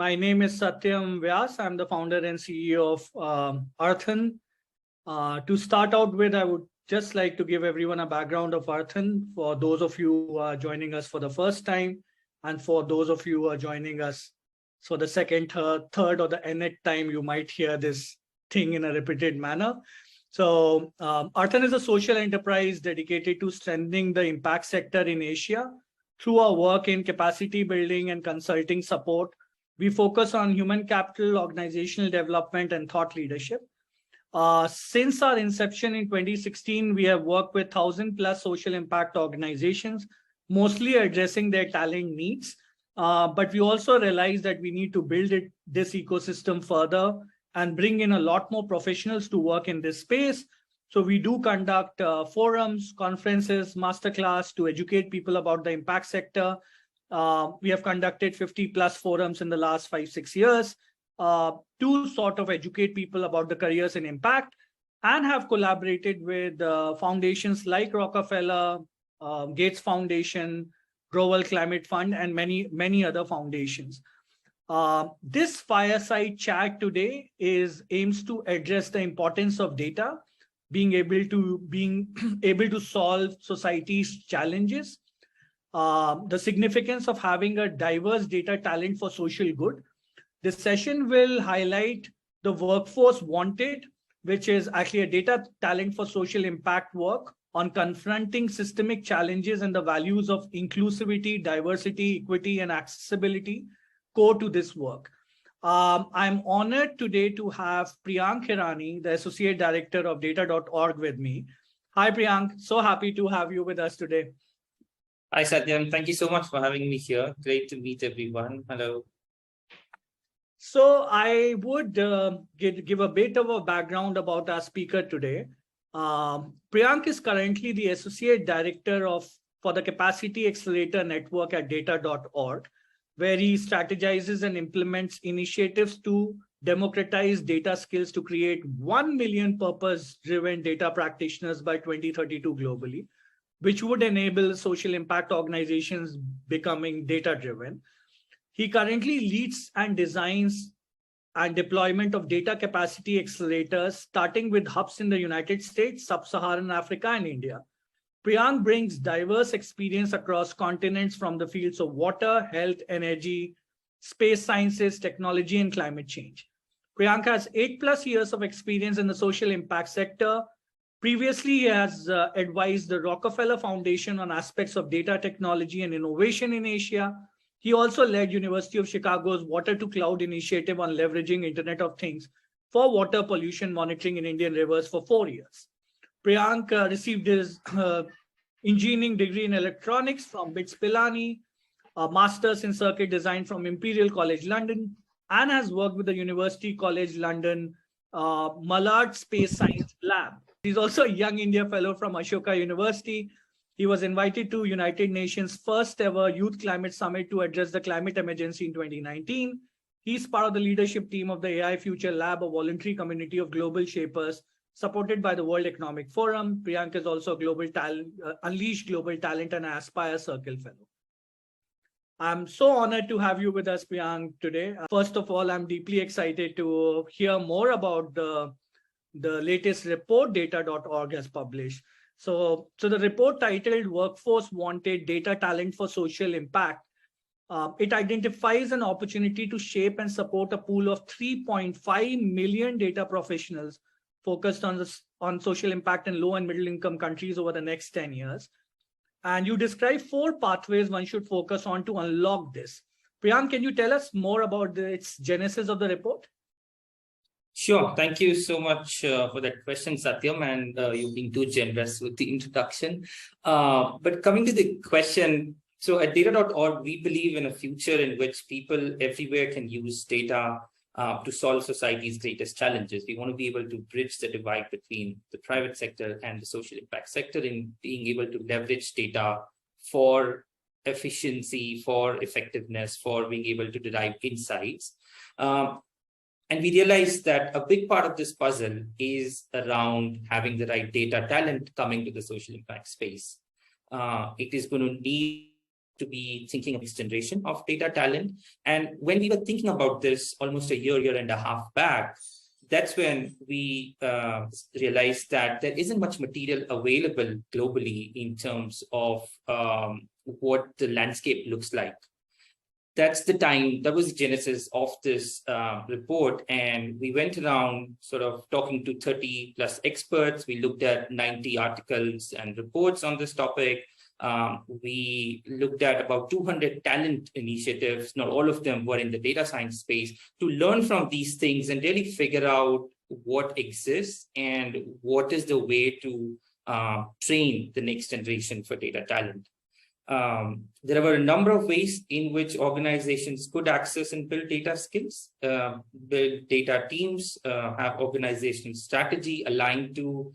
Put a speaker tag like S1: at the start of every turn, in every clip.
S1: My name is Satyam Vyas. I'm the founder and CEO of Arthan. To start out with, I would just like to give everyone a background of Arthan for those of you who are joining us for the first time, and for those of you who are joining us for the second, third, or the nth time you might hear this thing in a repeated manner. So Arthan is a social enterprise dedicated to strengthening the impact sector in Asia. Through our work in capacity building and consulting support, we focus on human capital, organizational development, and thought leadership. Since our inception in 2016, we have worked with 1,000+ social impact organizations, mostly addressing their talent needs. But we also realized that we need to build this ecosystem further and bring in a lot more professionals to work in this space. So we do conduct forums, conferences, masterclass to educate people about the impact sector. We have conducted 50+ forums in the last 5-6 years to sort of educate people about the careers in impact, and have collaborated with foundations like Rockefeller, Gates Foundation, Global Climate Fund, and many other foundations. This fireside chat today aims to address the importance of data, being able to solve society's challenges, the significance of having a diverse data talent for social good. This session will highlight the workforce wanted, which is actually a data talent for social impact work on confronting systemic challenges and the values of inclusivity, diversity, equity, and accessibility core to this work. I'm honored today to have Priyank Hirani, the Associate Director of DataDotOrg, with me. Hi, Priyank. So happy to have you with us today.
S2: Hi, Satyam. Thank you so much for having me here. Great to meet everyone. Hello.
S1: So I would give a bit of a background about our speaker today. Priyank is currently the Associate Director for the Capacity Accelerator Network at DataDotOrg, where he strategizes and implements initiatives to democratize data skills to create 1 million purpose-driven data practitioners by 2032 globally, which would enable social impact organizations becoming data-driven. He currently leads and designs and deployment of data capacity accelerators, starting with hubs in the United States, Sub-Saharan Africa, and India. Priyank brings diverse experience across continents from the fields of water, health, energy, space sciences, technology, and climate change. Priyank has 8+ years of experience in the social impact sector. Previously, he has advised the Rockefeller Foundation on aspects of data technology and innovation in Asia. He also led University of Chicago's Water to Cloud initiative on leveraging Internet of Things for water pollution monitoring in Indian rivers for 4 years. Priyank received his engineering degree in electronics from BITS Pilani, a master's in circuit design from Imperial College London, and has worked with the University College London Mallard Space Science Lab. He's also a Young India Fellow from Ashoka University. He was invited to United Nations' first ever Youth Climate Summit to address the climate emergency in 2019. He's part of the leadership team of the AI Future Lab, a voluntary community of global shapers supported by the World Economic Forum. Priyank is also a global talent, Unleash Global Talent and Aspire Circle Fellow. I'm so honored to have you with us, Priyank, today. First of all, I'm deeply excited to hear more about the latest report DataDotOrg has published. So the report titled Workforce Wanted Data Talent for Social Impact, it identifies an opportunity to shape and support a pool of 3.5 million data professionals focused on social impact in low and middle income countries over the next 10 years. And you describe 4 pathways one should focus on to unlock this. Priyank, can you tell us more about its genesis of the report?
S2: Sure. Thank you so much for that question, Satyam, and you being too generous with the introduction. But coming to the question, so at Data.org, we believe in a future in which people everywhere can use data to solve society's greatest challenges. We want to be able to bridge the divide between the private sector and the social impact sector in being able to leverage data for efficiency, for effectiveness, for being able to derive insights. And we realized that a big part of this puzzle is around having the right data talent coming to the social impact space. It is going to need to be thinking of this generation of data talent. And when we were thinking about this almost a year and a half back, that's when we realized that there isn't much material available globally in terms of what the landscape looks like. That's the time, that was the genesis of this report. And we went around sort of talking to 30 plus experts. We looked at 90 articles and reports on this topic. We looked at about 200 talent initiatives. Not all of them were in the data science space, to learn from these things and really figure out what exists and what is the way to train the next generation for data talent. There were a number of ways in which organizations could access and build data skills. Build data teams, have organizational strategy aligned to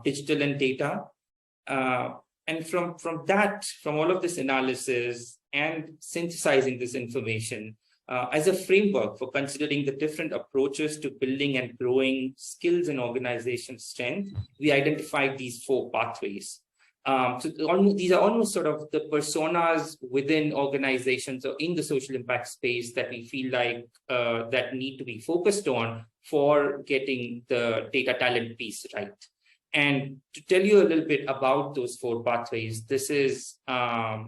S2: digital and data. And from all of this analysis and synthesizing this information as a framework for considering the different approaches to building and growing skills and organization strength, we identified these 4 pathways. So these are almost sort of the personas within organizations or in the social impact space that we feel like that need to be focused on for getting the data talent piece right. And to tell you a little bit about those 4 pathways, this is,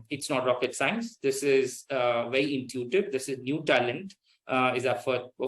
S2: it's not rocket science. This is very intuitive. This is new talent. Is our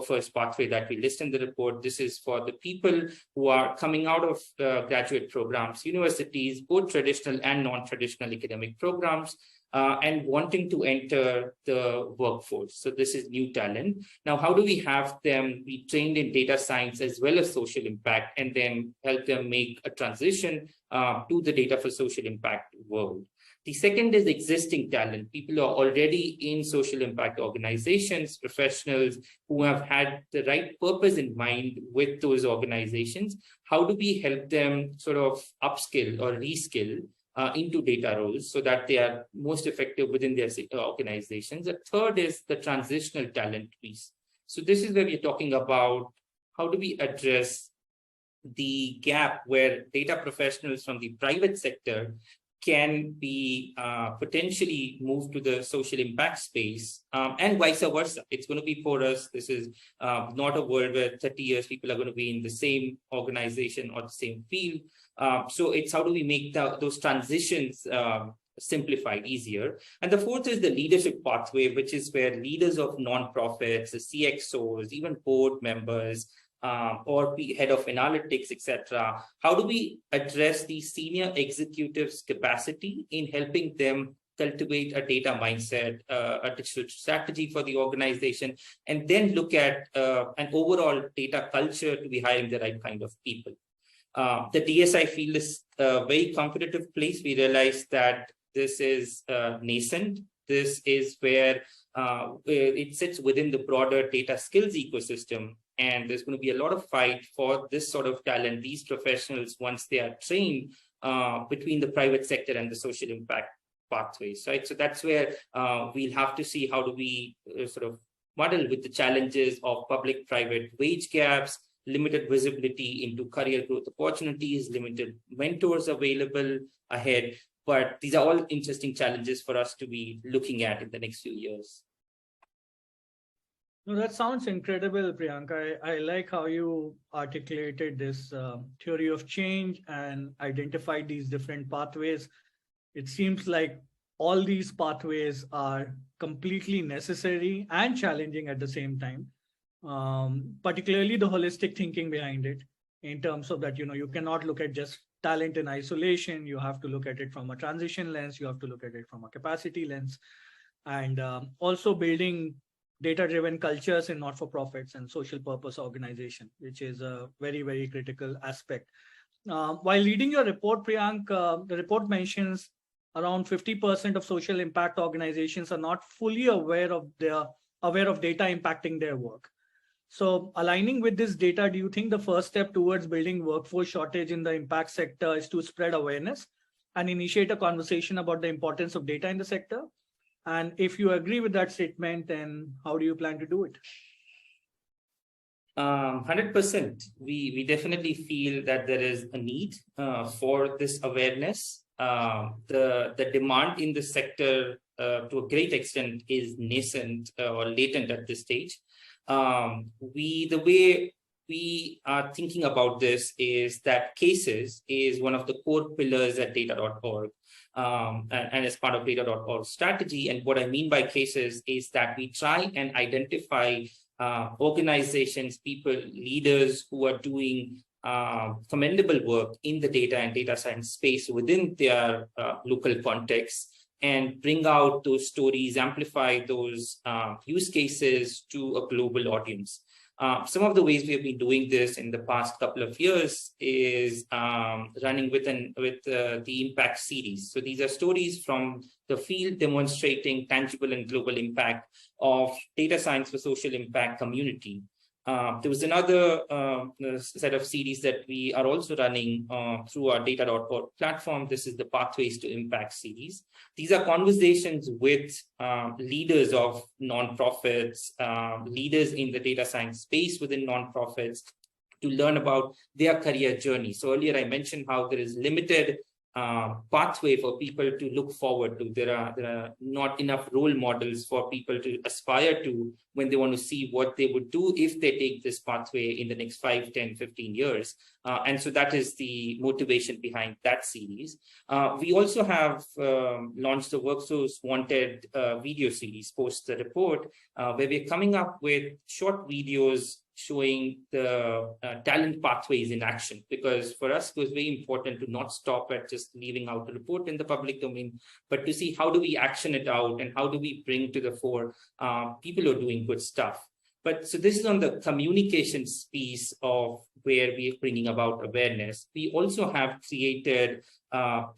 S2: first pathway that we list in the report. This is for the people who are coming out of graduate programs, universities, both traditional and non-traditional academic programs, and wanting to enter the workforce. So this is new talent. Now, how do we have them be trained in data science as well as social impact, and then help them make a transition to the data for social impact world? The second is existing talent, people who are already in social impact organizations, professionals who have had the right purpose in mind with those organizations. How do we help them sort of upskill or reskill into data roles so that they are most effective within their organizations? The third is the transitional talent piece. So this is where we're talking about how do we address the gap where data professionals from the private sector can be potentially moved to the social impact space, and vice versa. It's going to be porous. This is not a world where 30 years people are going to be in the same organization or the same field. So it's how do we make those transitions simplified, easier. And the fourth is the leadership pathway, which is where leaders of nonprofits, the CXOs, even board members, or head of analytics, etc. How do we address the senior executives' capacity in helping them cultivate a data mindset, a digital strategy for the organization, and then look at an overall data culture to be hiring the right kind of people? The DSI field is a very competitive place. We realize that this is nascent. This is where it sits within the broader data skills ecosystem. And there's going to be a lot of fight for this sort of talent, these professionals, once they are trained, between the private sector and the social impact pathways, right? So that's where we'll have to see how do we sort of model with the challenges of public-private wage gaps, limited visibility into career growth opportunities, limited mentors available ahead. But these are all interesting challenges for us to be looking at in the next few years.
S1: No, that sounds incredible, Priyank. I like how you articulated this theory of change and identified these different pathways. It seems like all these pathways are completely necessary and challenging at the same time, particularly the holistic thinking behind it, in terms of that, you cannot look at just talent in isolation. You have to look at it from a transition lens. You have to look at it from a capacity lens, and also building data-driven cultures in not-for-profits and social purpose organization, which is a very, very critical aspect. While reading your report, Priyank, the report mentions around 50% of social impact organizations are not fully aware of data impacting their work. So aligning with this data, do you think the first step towards building workforce shortage in the impact sector is to spread awareness and initiate a conversation about the importance of data in the sector? And if you agree with that statement, then how do you plan to do it?
S2: 100%. We definitely feel that there is a need for this awareness. The demand in the sector to a great extent is nascent or latent at this stage. The way we are thinking about this is that cases is one of the core pillars at Data.org. And as part of Data.org strategy. And what I mean by cases is that we try and identify organizations, people, leaders who are doing commendable work in the data and data science space within their local context, and bring out those stories, amplify those use cases to a global audience. Some of the ways we have been doing this in the past couple of years is running with the Impact series. So these are stories from the field demonstrating tangible and global impact of data science for social impact community. There was another set of series that we are also running through our Data.org platform. This is the Pathways to Impact series. These are conversations with leaders of nonprofits, leaders in the data science space within nonprofits, to learn about their career journey. So earlier I mentioned how there is limited pathway for people to look forward to. There are not enough role models for people to aspire to when they want to see what they would do if they take this pathway in the next 5, 10, 15 years. And so that is the motivation behind that series. We also have launched the Worksource Wanted video series post the report, where we're coming up with short videos showing the talent pathways in action, because for us it was very important to not stop at just leaving out the report in the public domain, but to see how do we action it out and how do we bring to the fore people who are doing good stuff. But so this is on the communications piece of where we are bringing about awareness. We also have created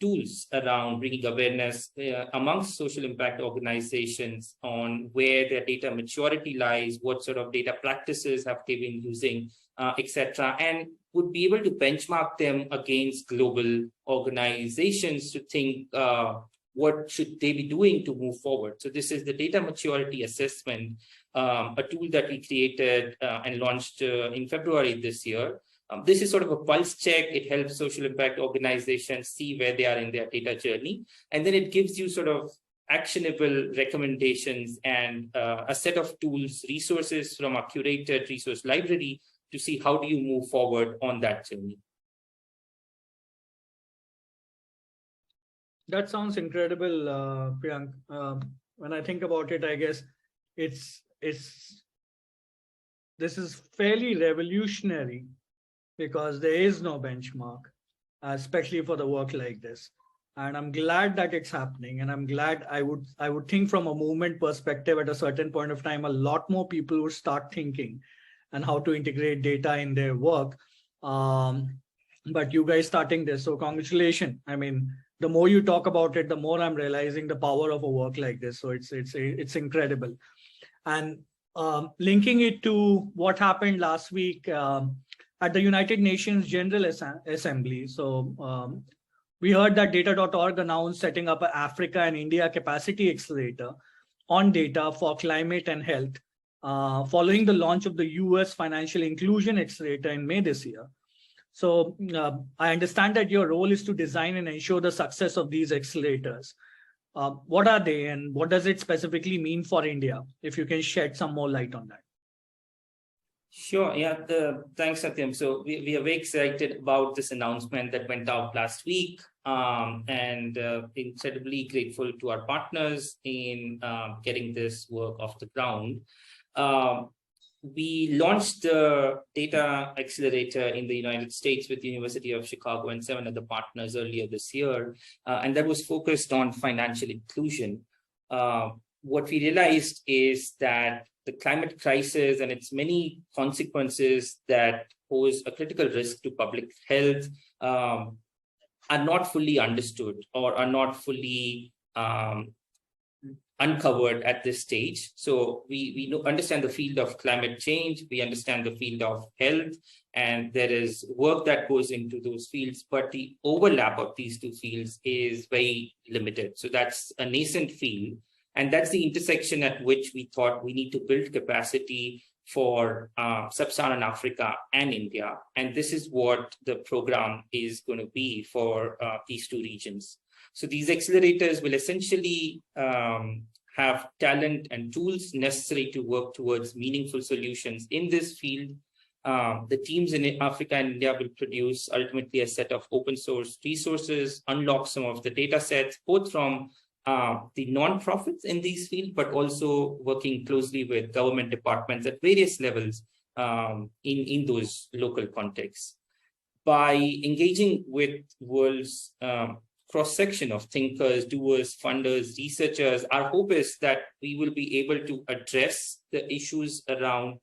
S2: tools around bringing awareness amongst social impact organizations on where their data maturity lies, what sort of data practices have they been using, etc., and would be able to benchmark them against global organizations to think what should they be doing to move forward. So this is the data maturity assessment, a tool that we created and launched in February this year. This is sort of a pulse check. It helps social impact organizations see where they are in their data journey. And then it gives you sort of actionable recommendations and a set of tools, resources from a curated resource library to see how do you move forward on that journey.
S1: That sounds incredible, Priyank. When I think about it, I guess this is fairly revolutionary, because there is no benchmark, especially for the work like this. And I'm glad that it's happening. And I'm glad I would think from a movement perspective at a certain point of time, a lot more people would start thinking and how to integrate data in their work. But you guys starting this, so congratulations. I mean, the more you talk about it, the more I'm realizing the power of a work like this. So it's incredible. And linking it to what happened last week at the United Nations General Assembly. So we heard that Data.org announced setting up an Africa and India capacity accelerator on data for climate and health, following the launch of the US Financial Inclusion Accelerator in May this year. So I understand that your role is to design and ensure the success of these accelerators. What are they, and what does it specifically mean for India? If you can shed some more light on that.
S2: Sure. Yeah. Thanks, Satyam. So we are very excited about this announcement that went out last week, and incredibly grateful to our partners in getting this work off the ground. We launched the data accelerator in the United States with the University of Chicago and 7 other partners earlier this year, and that was focused on financial inclusion. What we realized is that the climate crisis and its many consequences that pose a critical risk to public health are not fully understood or are not fully uncovered at this stage. So we understand the field of climate change, we understand the field of health, and there is work that goes into those fields, but the overlap of these two fields is very limited. So that's a nascent field. And that's the intersection at which we thought we need to build capacity for Sub-Saharan Africa and India. And this is what the program is going to be for these two regions. So these accelerators will essentially have talent and tools necessary to work towards meaningful solutions in this field. The teams in Africa and India will produce ultimately a set of open source resources, unlock some of the data sets, both from the non-profits in these fields, but also working closely with government departments at various levels in those local contexts. By engaging with world's cross-section of thinkers, doers, funders, researchers, our hope is that we will be able to address the issues around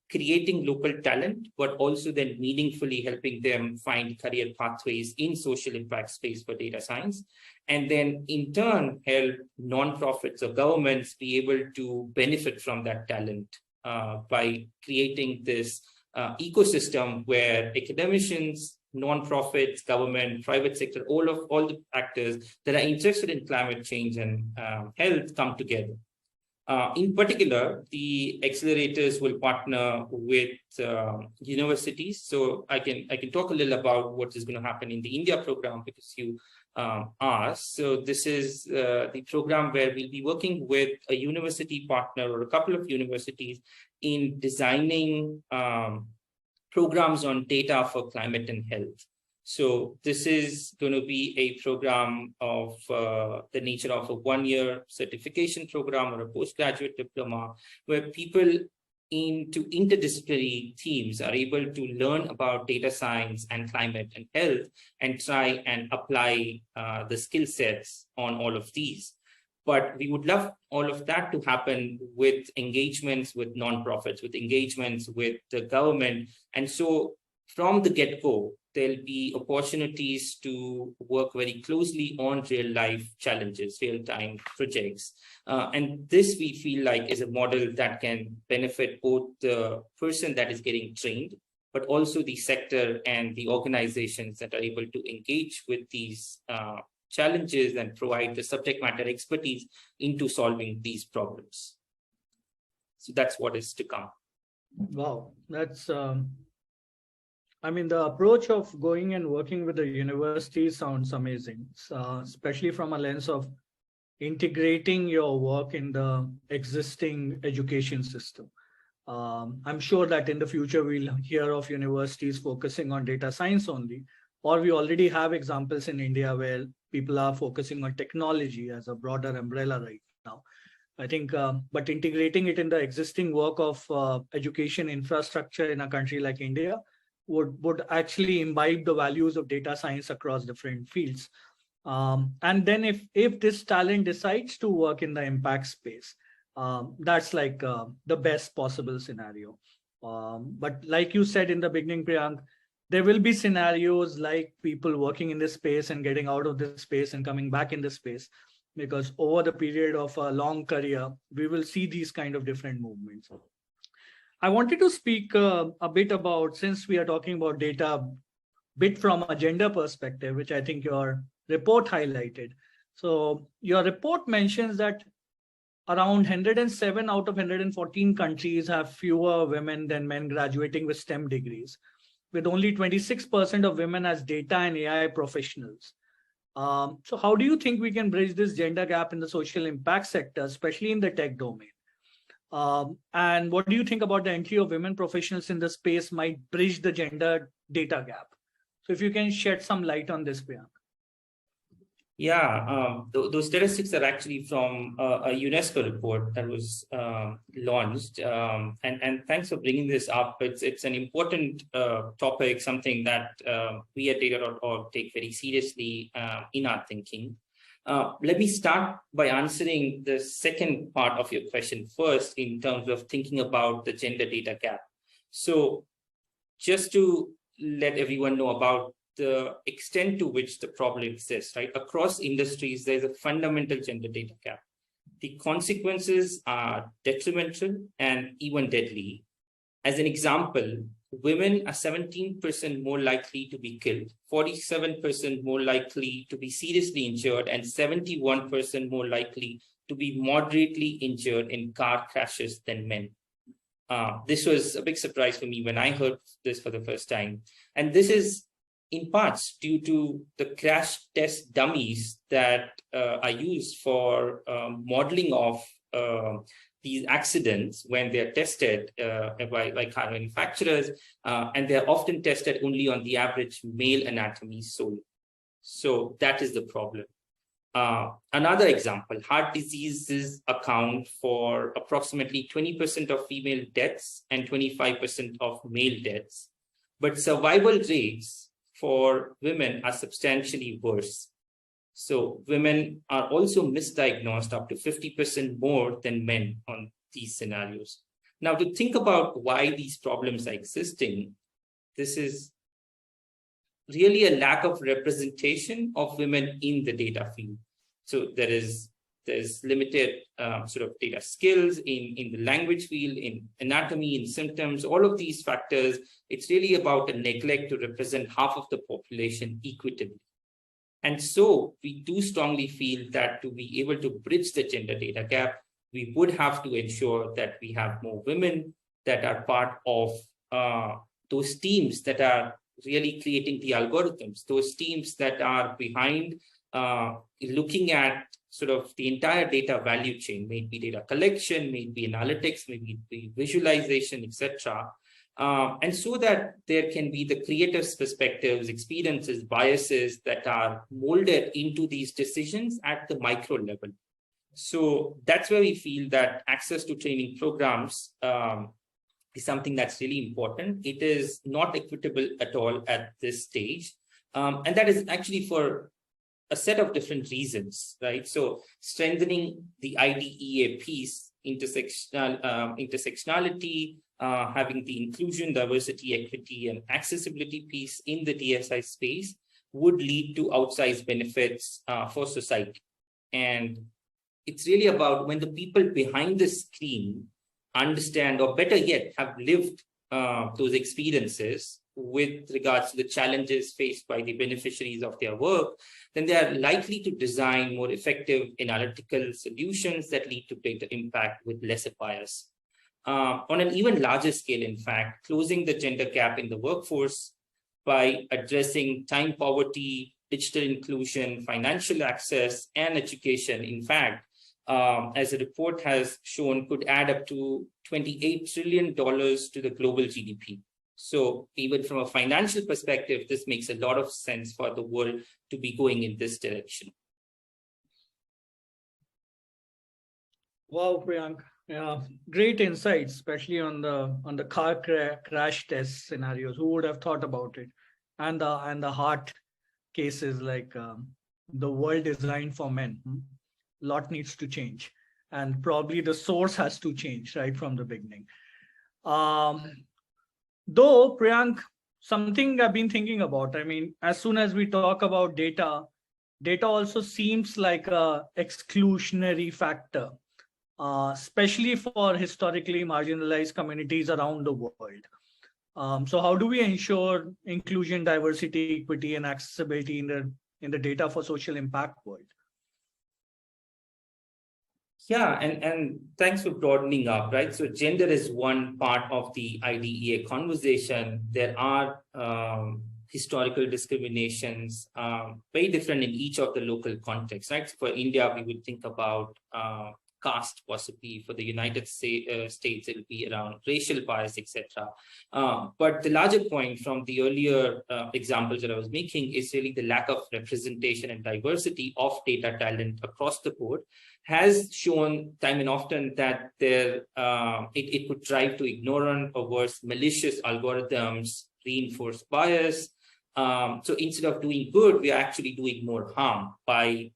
S2: creating local talent, but also then meaningfully helping them find career pathways in social impact space for data science. And then in turn, help nonprofits or governments be able to benefit from that talent by creating this ecosystem where academicians, nonprofits, government, private sector, all the actors that are interested in climate change and health come together. In particular, the accelerators will partner with universities. So I can talk a little about what is going to happen in the India program because you asked. So this is the program where we'll be working with a university partner or a couple of universities in designing programs on data for climate and health. So this is going to be a program of the nature of a one-year certification program or a postgraduate diploma, where people into interdisciplinary teams are able to learn about data science and climate and health and try and apply the skill sets on all of these. But we would love all of that to happen with engagements with nonprofits, with engagements with the government. And so from the get-go, there'll be opportunities to work very closely on real-life challenges, real-time projects. And this, we feel like, is a model that can benefit both the person that is getting trained, but also the sector and the organizations that are able to engage with these challenges and provide the subject matter expertise into solving these problems. So that's what is to come.
S1: Wow, that's... I mean, the approach of going and working with the university sounds amazing, especially from a lens of integrating your work in the existing education system. I'm sure that in the future, we'll hear of universities focusing on data science only, or we already have examples in India where people are focusing on technology as a broader umbrella right now. I think, but integrating it in the existing work of education infrastructure in a country like India would actually imbibe the values of data science across different fields. And then if this talent decides to work in the impact space, that's like the best possible scenario. But like you said in the beginning, Priyank, there will be scenarios like people working in this space and getting out of this space and coming back in this space, because over the period of a long career, we will see these kind of different movements. I wanted to speak a bit about, since we are talking about data, bit from a gender perspective, which I think your report highlighted. So your report mentions that around 107 out of 114 countries have fewer women than men graduating with STEM degrees, with only 26% of women as data and AI professionals. So how do you think we can bridge this gender gap in the social impact sector, especially in the tech domain? And what do you think about the entry of women professionals in the space might bridge the gender data gap? So if you can shed some light on this, Priyank.
S2: Yeah, those statistics are actually from a UNESCO report that was launched. And thanks for bringing this up. It's an important topic, something that we at DataDotOrg take very seriously in our thinking. Let me start by answering the second part of your question first in terms of thinking about the gender data gap. So just to let everyone know about the extent to which the problem exists, right? Across industries, there's a fundamental gender data gap. The consequences are detrimental and even deadly. As an example, women are 17% more likely to be killed, 47% more likely to be seriously injured, and 71% more likely to be moderately injured in car crashes than men. This was a big surprise for me when I heard this for the first time. And this is in parts due to the crash test dummies that are used for modeling of these accidents when they're tested by car manufacturers, and they're often tested only on the average male anatomy solely. So that is the problem. Another example, heart diseases account for approximately 20% of female deaths and 25% of male deaths, but survival rates for women are substantially worse. So women are also misdiagnosed up to 50% more than men on these scenarios. Now, to think about why these problems are existing, this is really a lack of representation of women in the data field. So there's limited sort of data skills in the language field, in anatomy, in symptoms, all of these factors. It's really about a neglect to represent half of the population equitably. And so we do strongly feel that to be able to bridge the gender data gap, we would have to ensure that we have more women that are part of those teams that are really creating the algorithms, those teams that are behind looking at sort of the entire data value chain, may it be data collection, may it be analytics, maybe it be visualization, etc. And so that there can be the creators' perspectives, experiences, biases that are molded into these decisions at the micro level. So that's where we feel that access to training programs is something that's really important. It is not equitable at all at this stage. And that is actually for a set of different reasons, right? So strengthening the IDEA piece, intersectionality, having the inclusion, diversity, equity, and accessibility piece in the DSI space would lead to outsized benefits for society. And it's really about when the people behind the screen understand, or better yet, have lived those experiences with regards to the challenges faced by the beneficiaries of their work, then they are likely to design more effective analytical solutions that lead to greater impact with lesser bias. On an even larger scale, in fact, closing the gender gap in the workforce by addressing time poverty, digital inclusion, financial access, and education, in fact, as a report has shown, could add up to $28 trillion to the global GDP. So even from a financial perspective, this makes a lot of sense for the world to be going in this direction.
S1: Wow, Priyank. Yeah, great insights, especially on the car crash test scenarios. Who would have thought about it? And the heart cases, like the world designed for men. Lot needs to change, and probably the source has to change right from the beginning. Though, Priyank, something I've been thinking about. I mean, as soon as we talk about data also seems like a exclusionary factor, especially for historically marginalized communities around the world. So how do we ensure inclusion, diversity, equity, and accessibility in the data for social impact world?
S2: Yeah, and thanks for broadening up, right? So gender is one part of the IDEA conversation. There are historical discriminations, very different in each of the local contexts, right? For India, we would think about caste possibly. For the United States, it'll be around racial bias, etc. But the larger point from the earlier examples that I was making is really the lack of representation and diversity of data talent across the board has shown time and often that it could drive to ignorant or worse, malicious algorithms, reinforce bias. So instead of doing good, we are actually doing more harm by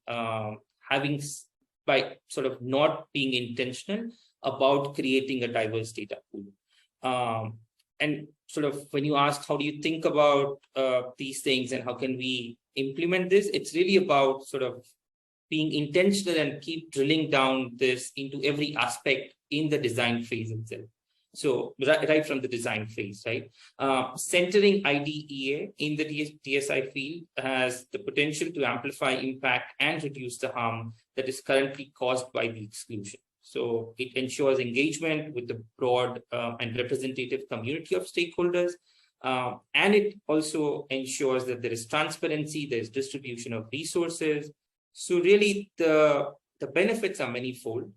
S2: sort of not being intentional about creating a diverse data pool. And sort of when you ask, how do you think about these things and how can we implement this? It's really about sort of being intentional and keep drilling down this into every aspect in the design phase itself. So right from the design phase, right? Centering IDEA in the DSI field has the potential to amplify impact and reduce the harm that is currently caused by the exclusion. So it ensures engagement with the broad and representative community of stakeholders. And it also ensures that there is transparency, there's distribution of resources. So really the benefits are manifold.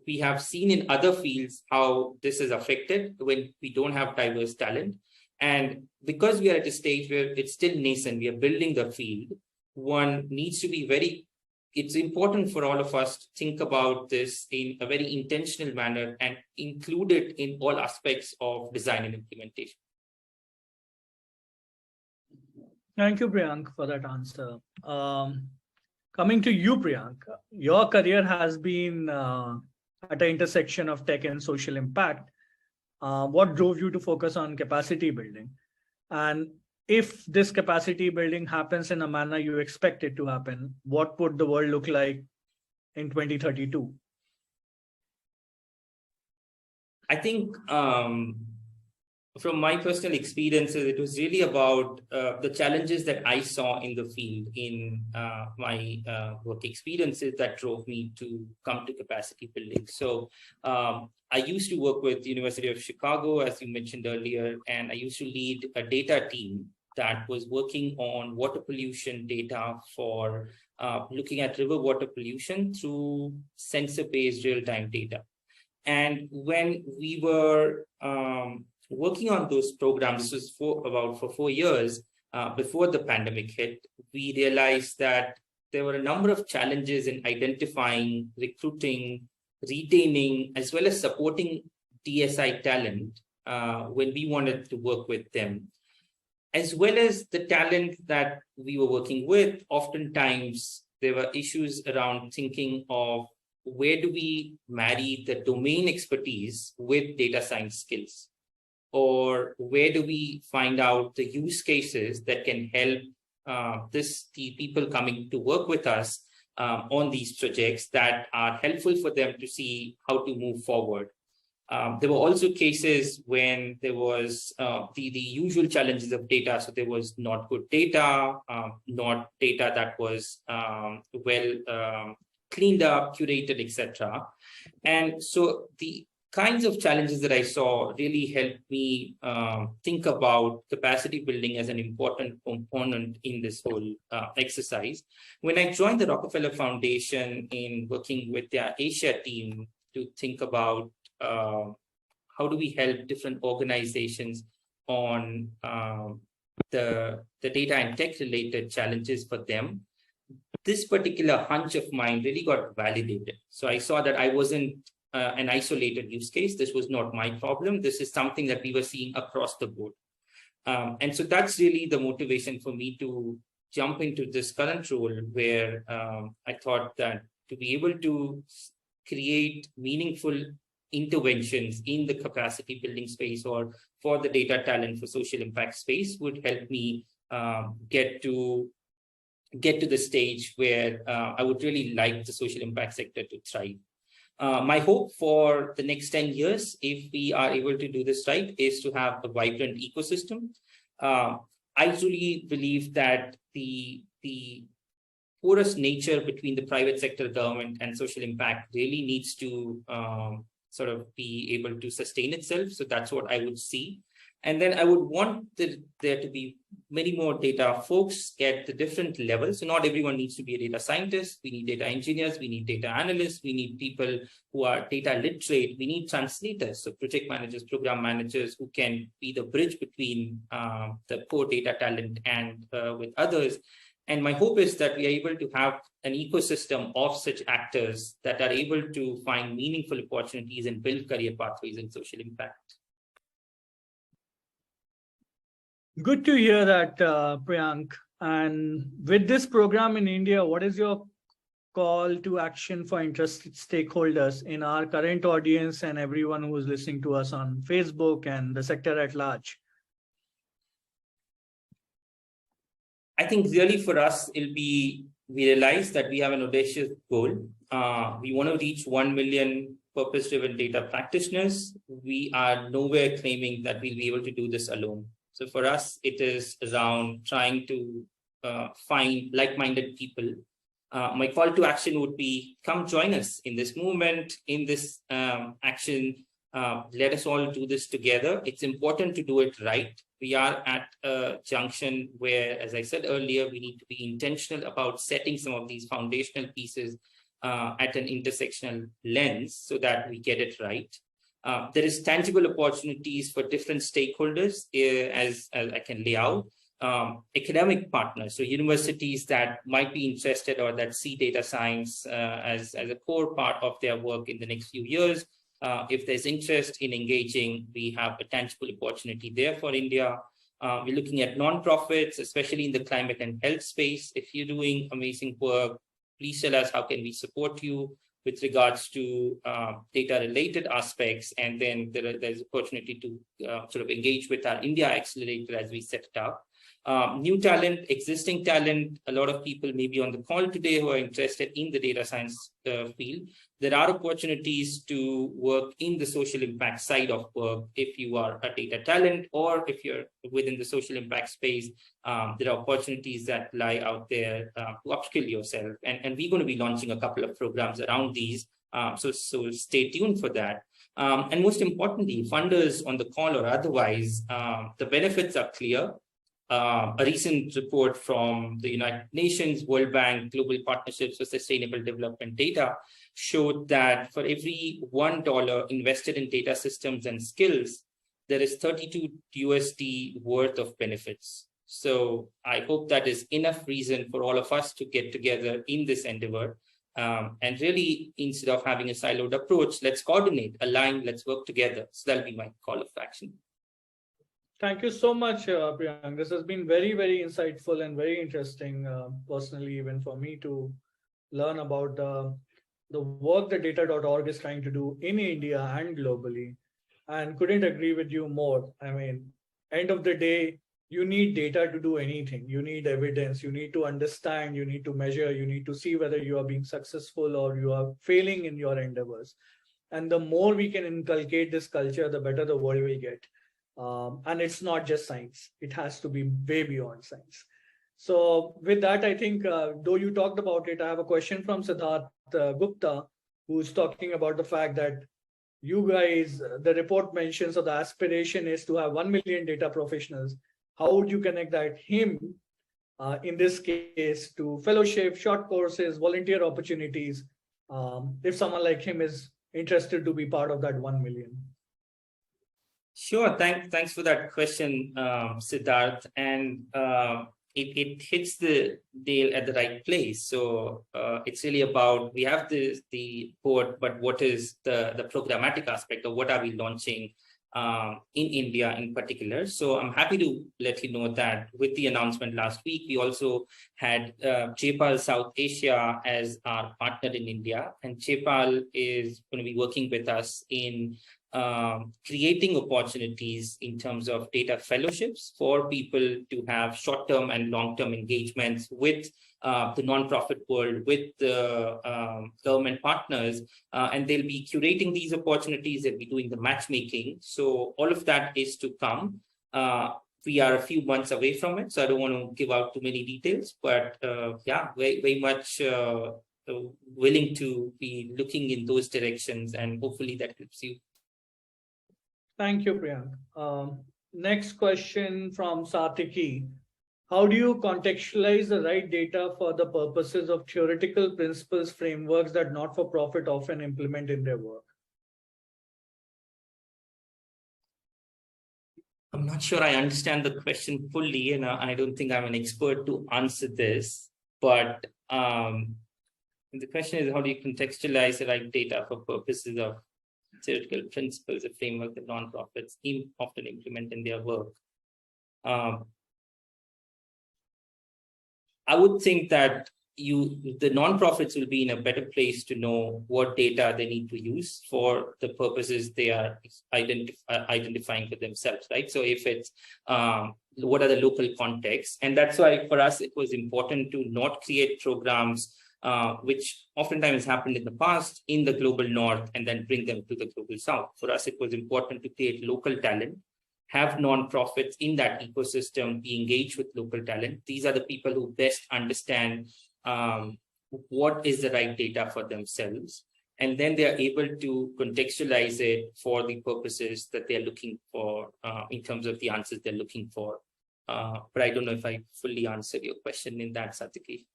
S2: We have seen in other fields how this is affected when we don't have diverse talent. And because we are at a stage where it's still nascent, we are building the field, one needs to be it's important for all of us to think about this in a very intentional manner and include it in all aspects of design and implementation.
S1: Thank you, Priyank, for that answer. Coming to you, Priyank, your career has been at an intersection of tech and social impact. What drove you to focus on capacity building? And if this capacity building happens in a manner you expect it to happen, what would the world look like in 2032?
S2: I think from my personal experiences, it was really about the challenges that I saw in the field in my work experiences that drove me to come to capacity building. So I used to work with University of Chicago, as you mentioned earlier, and I used to lead a data team that was working on water pollution data for looking at river water pollution through sensor-based real-time data. And when we were working on those programs, this was for 4 years before the pandemic hit, we realized that there were a number of challenges in identifying, recruiting, retaining, as well as supporting DSI talent when we wanted to work with them. As well as the talent that we were working with, oftentimes there were issues around thinking of where do we marry the domain expertise with data science skills? Or where do we find out the use cases that can help the people coming to work with us on these projects that are helpful for them to see how to move forward? There were also cases when there was the usual challenges of data. So there was not good data, not data that was well cleaned up, curated, etc. And so the kinds of challenges that I saw really helped me think about capacity building as an important component in this whole exercise. When I joined the Rockefeller Foundation in working with their Asia team to think about how do we help different organizations on the data and tech related challenges for them, this particular hunch of mine really got validated. So I saw that I wasn't an isolated use case. This was not my problem. This is something that we were seeing across the board. And so that's really the motivation for me to jump into this current role where I thought that to be able to create meaningful interventions in the capacity building space or for the data talent for social impact space would help me get to the stage where I would really like the social impact sector to thrive. My hope for the next 10 years, if we are able to do this right, is to have a vibrant ecosystem. I truly believe that the porous nature between the private sector, government, and social impact really needs to sort of be able to sustain itself. So that's what I would see. And then I would want there to be many more data folks at the different levels. So not everyone needs to be a data scientist. We need data engineers. We need data analysts. We need people who are data literate. We need translators. So project managers, program managers who can be the bridge between the core data talent and with others. And my hope is that we are able to have an ecosystem of such actors that are able to find meaningful opportunities and build career pathways in social impact.
S1: Good to hear that, Priyank. And with this program in India, what is your call to action for interested stakeholders in our current audience and everyone who is listening to us on Facebook and the sector at large?
S2: I think really for us, we realize that we have an audacious goal. We want to reach 1 million purpose-driven data practitioners. We are nowhere claiming that we'll be able to do this alone. So for us, it is around trying to find like-minded people. My call to action would be, come join us in this movement, in this action. Let us all do this together. It's important to do it right. We are at a junction where, as I said earlier, we need to be intentional about setting some of these foundational pieces at an intersectional lens so that we get it right. There is tangible opportunities for different stakeholders as I can lay out. Academic partners, so universities that might be interested or that see data science as a core part of their work in the next few years. If there's interest in engaging, we have a tangible opportunity there for India. We're looking at nonprofits, especially in the climate and health space. If you're doing amazing work, please tell us how can we support you with regards to data-related aspects. And then there's opportunity to sort of engage with our India Accelerator as we set it up. New talent, existing talent, a lot of people maybe on the call today who are interested in the data science field. There are opportunities to work in the social impact side of work if you are a data talent, or if you're within the social impact space, there are opportunities that lie out there to upskill yourself. And we're going to be launching a couple of programs around these, so stay tuned for that. And most importantly, funders on the call or otherwise, the benefits are clear. A recent report from the United Nations, World Bank, Global Partnerships for Sustainable Development Data showed that for every $1 invested in data systems and skills, there is 32 USD worth of benefits. So I hope that is enough reason for all of us to get together in this endeavor. And really, instead of having a siloed approach, let's coordinate, align, let's work together. So that'll be my call of action.
S1: Thank you so much, Priyank. This has been very, very insightful and very interesting, personally, even for me to learn about the work that Data.org is trying to do in India and globally. And couldn't agree with you more. I mean, end of the day, you need data to do anything. You need evidence. You need to understand. You need to measure. You need to see whether you are being successful or you are failing in your endeavors. And the more we can inculcate this culture, the better the world will get. And it's not just science. It has to be way beyond science. So with that, I think, though you talked about it, I have a question from Siddharth Gupta, who's talking about the fact that you guys, the report mentions, or the aspiration is to have 1 million data professionals. How would you connect that him, in this case, to fellowship, short courses, volunteer opportunities, if someone like him is interested to be part of that 1 million?
S2: Sure. Thanks for that question, Siddharth. And it hits the nail at the right place. So it's really about, we have the board, but what is the programmatic aspect, of what are we launching in India in particular? So I'm happy to let you know that with the announcement last week, we also had JPAL South Asia as our partner in India. And JPAL is going to be working with us in creating opportunities in terms of data fellowships for people to have short-term and long-term engagements with the nonprofit world, with the government partners, and they'll be curating these opportunities. They'll be doing the matchmaking. So all of that is to come. We are a few months away from it, so I don't want to give out too many details, but yeah, very much willing to be looking in those directions, and hopefully that helps you.
S1: Thank you, Priyank. Next question from Satiki. How do you contextualize the right data for the purposes of theoretical principles, frameworks that not-for-profit often implement in their work?
S2: I'm not sure I understand the question fully, and I don't think I'm an expert to answer this, but the question is, how do you contextualize the right data for purposes of theoretical principles, a framework that nonprofits often implement in their work? I would think that the nonprofits will be in a better place to know what data they need to use for the purposes they are identifying for themselves, right? So if it's what are the local contexts, and that's why for us it was important to not create programs which oftentimes happened in the past in the global north and then bring them to the global south. For us, it was important to create local talent, have nonprofits in that ecosystem be engaged with local talent. These are the people who best understand what is the right data for themselves. and then they are able to contextualize it for the purposes that they're looking for in terms of the answers they're looking for. But I don't know if I fully answered your question in that, Satyaki.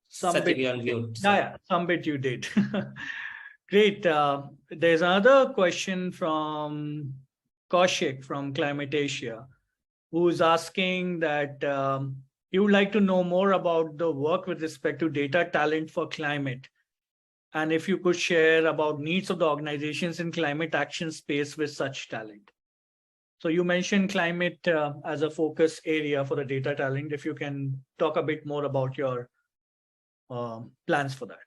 S1: Some bit,
S2: you're on mute.
S1: yeah, some bit you did. Great. There's another question from Kaushik from Climate Asia, who's asking that you would like to know more about the work with respect to data talent for climate. And if you could share about needs of the organizations in climate action space with such talent. So you mentioned climate as a focus area for the data talent. If you can talk a bit more about your plans for that.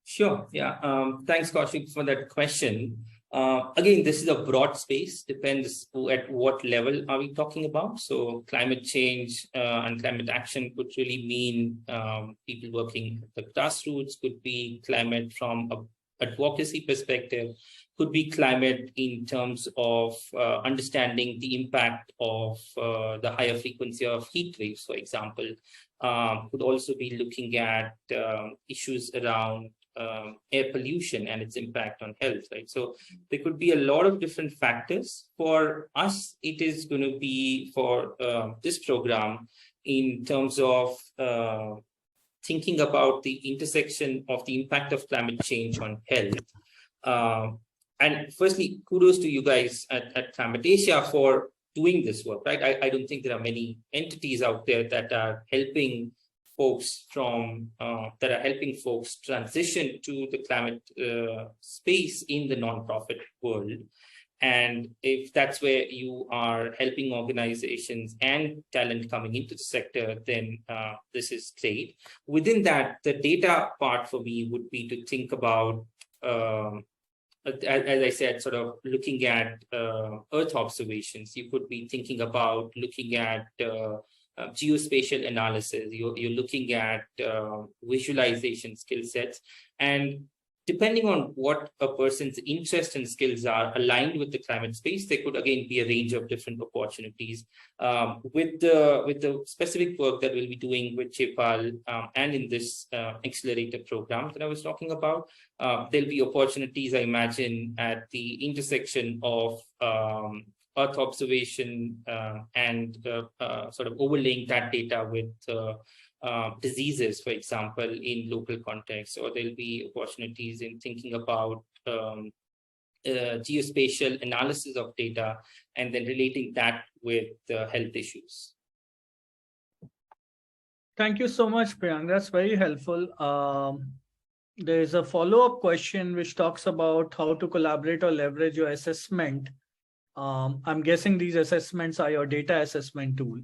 S2: Sure. Yeah. Thanks, Kaushik, for that question. Again, this is a broad space, depends at what level are we talking about. So climate change and climate action could really mean people working at the grassroots, could be climate from an advocacy perspective, could be climate in terms of understanding the impact of the higher frequency of heat waves, for example. Could also be looking at issues around air pollution and its impact on health, right? So there could be a lot of different factors. For us, it is going to be for this program in terms of thinking about the intersection of the impact of climate change on health. And firstly, kudos to you guys at Climate Asia for doing this work, right? I don't think there are many entities out there that are helping folks transition to the climate space in the nonprofit world. And if that's where you are helping organizations and talent coming into the sector, then this is great. Within that, the data part for me would be to think about, as I said, sort of looking at Earth observations. You could be thinking about looking at geospatial analysis. You're looking at visualization skill sets, and depending on what a person's interests and skills are aligned with the climate space, there could again be a range of different opportunities. With the specific work that we'll be doing with Chepal and in this accelerator program that I was talking about, there'll be opportunities, I imagine, at the intersection of Earth observation and sort of overlaying that data with diseases, for example, in local context, or there'll be opportunities in thinking about geospatial analysis of data and then relating that with health issues.
S1: Thank you so much, Priyank. That's very helpful. There is a follow-up question which talks about how to collaborate or leverage your assessment. I'm guessing these assessments are your data assessment tool.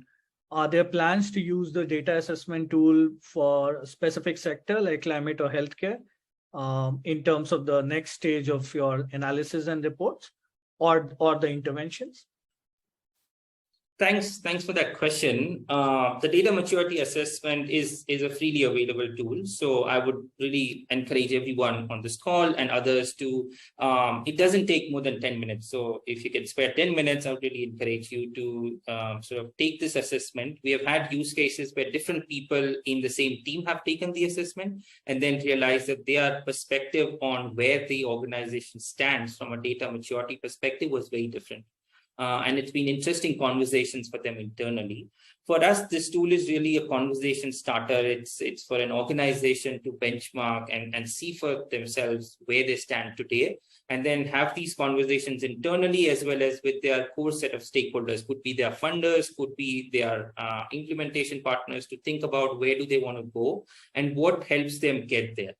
S1: Are there plans to use the data assessment tool for a specific sector like climate or healthcare in terms of the next stage of your analysis and reports or the interventions?
S2: Thanks for that question. The data maturity assessment is a freely available tool. So I would really encourage everyone on this call and others to, it doesn't take more than 10 minutes. So if you can spare 10 minutes, I would really encourage you to sort of take this assessment. We have had use cases where different people in the same team have taken the assessment and then realized that their perspective on where the organization stands from a data maturity perspective was very different. And it's been interesting conversations for them internally. For us, this tool is really a conversation starter. It's for an organization to benchmark and see for themselves where they stand today, and then have these conversations internally as well as with their core set of stakeholders, could be their funders, could be their implementation partners, to think about where do they want to go and what helps them get there.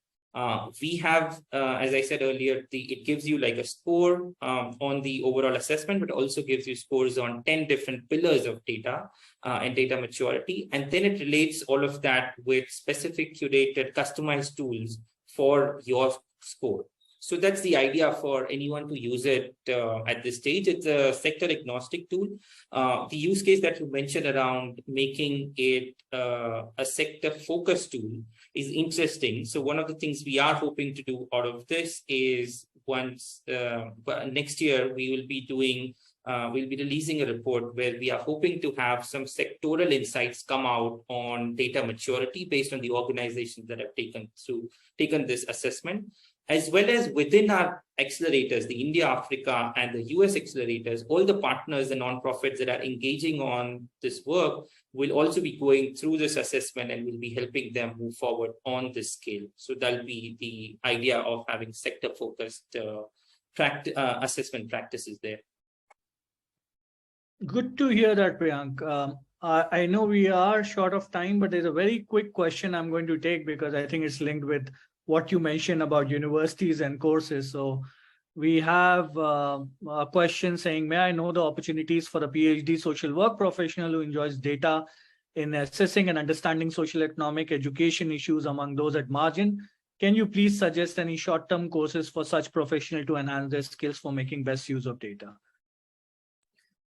S2: We have, as I said earlier, it gives you like a score on the overall assessment, but also gives you scores on 10 different pillars of data and data maturity. And then it relates all of that with specific curated, customized tools for your score. So that's the idea for anyone to use it at this stage. It's a sector agnostic tool. The use case that you mentioned around making it a sector focused tool is interesting. So one of the things we are hoping to do out of this is once next year, we will be doing we'll be releasing a report where we are hoping to have some sectoral insights come out on data maturity based on the organizations that have taken this assessment, as well as within our accelerators, the India, Africa, and the US accelerators. All the partners and nonprofits that are engaging on this work will also be going through this assessment and will be helping them move forward on this scale. So that'll be the idea of having sector-focused assessment practices there.
S1: Good to hear that, Priyank. I know we are short of time, but there's a very quick question I'm going to take because I think it's linked with what you mentioned about universities and courses. So we have a question saying, may I know the opportunities for a PhD social work professional who enjoys data in assessing and understanding social economic education issues among those at margin? Can you please suggest any short-term courses for such professional to enhance their skills for making best use of data?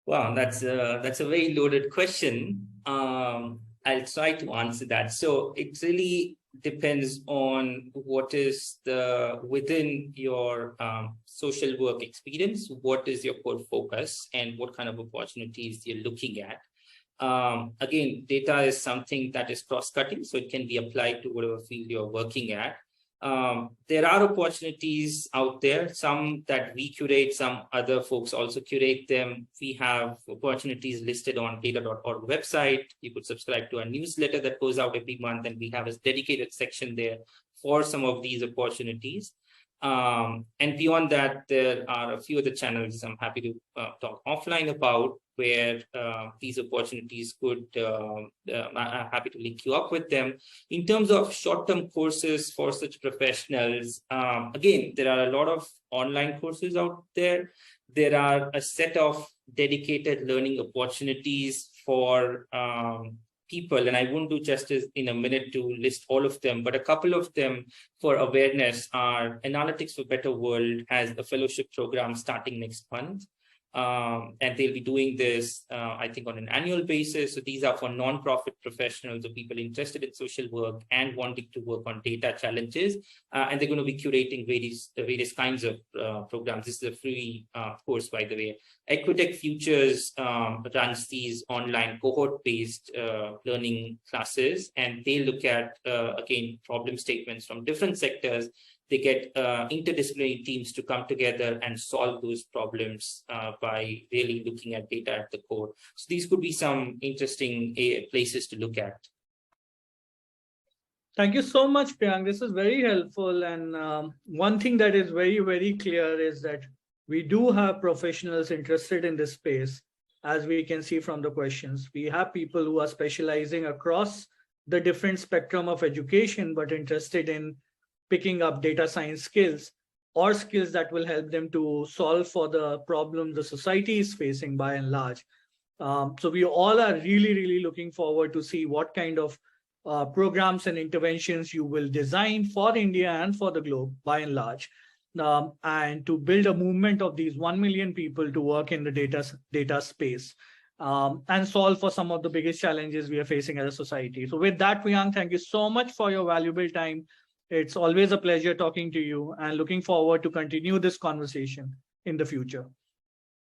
S2: Wow, that's a very loaded question. I'll try to answer that. So it really depends on what is within your social work experience, what is your core focus, and what kind of opportunities you're looking at. Again, data is something that is cross-cutting, so it can be applied to whatever field you're working at. There are opportunities out there, some that we curate, some other folks also curate them. We have opportunities listed on DataDotOrg website. You could subscribe to a newsletter that goes out every month, and we have a dedicated section there for some of these opportunities. And beyond that, there are a few other channels I'm happy to talk offline about where these opportunities could, I'm happy to link you up with them. In terms of short-term courses for such professionals, again, there are a lot of online courses out there. There are a set of dedicated learning opportunities for people, and I won't do justice in a minute to list all of them, but a couple of them for awareness are Analytics for Better World has a fellowship program starting next month. And they'll be doing this, I think, on an annual basis. So these are for nonprofit professionals or people interested in social work and wanting to work on data challenges. And they're going to be curating various kinds of programs. This is a free course, by the way. Equitech Futures runs these online cohort-based learning classes, and they look at, again, problem statements from different sectors. They get interdisciplinary teams to come together and solve those problems by really looking at data at the core. So these could be some interesting places to look at.
S1: Thank you so much, Priyank. This is very helpful. And one thing that is very, very clear is that we do have professionals interested in this space, as we can see from the questions. We have people who are specializing across the different spectrum of education, but interested in picking up data science skills or skills that will help them to solve for the problems the society is facing by and large. So we all are really, really looking forward to see what kind of programs and interventions you will design for India and for the globe by and large, and to build a movement of these 1 million people to work in the data space and solve for some of the biggest challenges we are facing as a society. So with that, Priyank, thank you so much for your valuable time. It's always a pleasure talking to you and looking forward to continue this conversation in the future.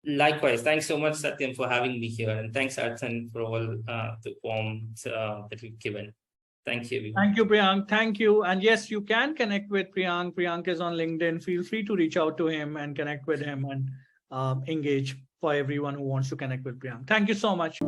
S2: Likewise. Thanks so much, Satyam, for having me here. And thanks, Arthan, for all the forms that you've given. Thank you.
S1: Thank you, Priyank. Thank you. And yes, you can connect with Priyank. Priyank is on LinkedIn. Feel free to reach out to him and connect with him and engage for everyone who wants to connect with Priyank. Thank you so much.